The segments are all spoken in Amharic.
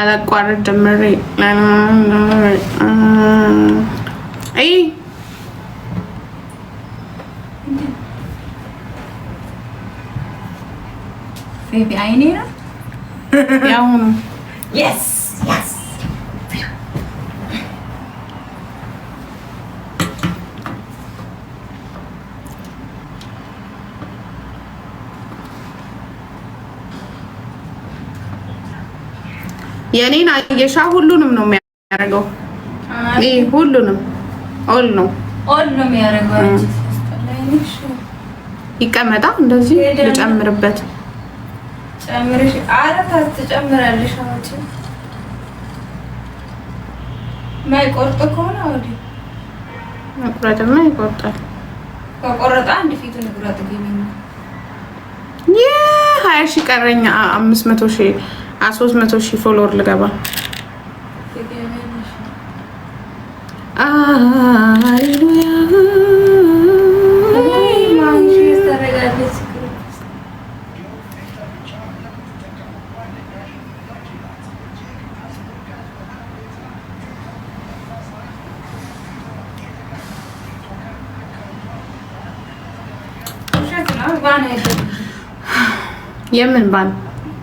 አላቋረጥ ጀምሬ አይ ቤቢ አይኔ ነው ያው ነው yes yes የኔን አየሻ ሁሉንም ነው የሚያደርገው ይሄ ሁሉንም ኦል ነው የሚያደርገው አንቺ ይቀመጣ እንደዚህ ልጨምርበት ጨምርሽ አረታ ትጨምራለሽ አንቺ ማይቆርጥ ከሆነ ወዲ መቁረጥማ ይቆርጣል ከቆረጣ አንድ ፊቱን ጉራት ገቢኝ 20 ሺህ ቀረኛ 500 ሺህ 300 ሺህ ፎሎወር ልገባ ሃሌሉያ ማንሽ ተረጋግጥ የምን ባል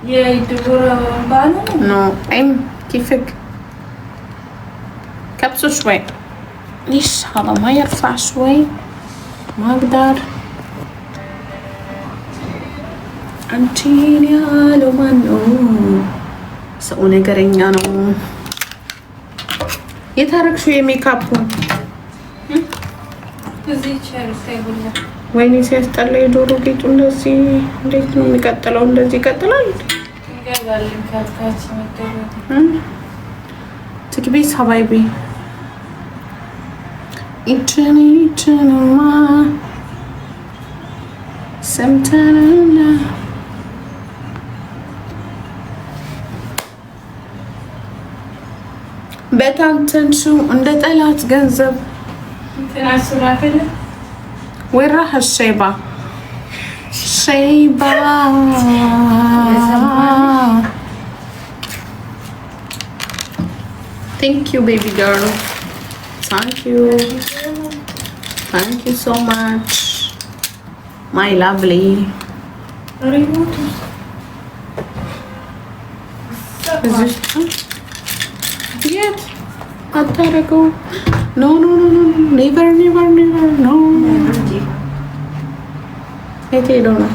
የድቡር ባል ነው አይም كيفك كبسوا شوي ليش هذا ما يرفع شوي ما اقدر انتين يا لو منو سو ነገረኛ ነው የታረክ شو የሜካፑን እዚህ ቸርስ አይጉላ ወይኔ ሲያስጠላ የዶሮ ጌጡ እንደዚህ እንዴት ነው የሚቀጥለው እንደዚህ ይቀጥላል ይገባልን ካታች መደረግ ትግቢ ሰባይቢ ኢንተርኔትማ ሰምተንና በታንተንሹ እንደ ጠላት ገንዘብ እንተናሱራፈለ وراح الشيبة شيبة thank you baby girl thank you so much my lovely yet አታረገው no never no የት ሄደው ነው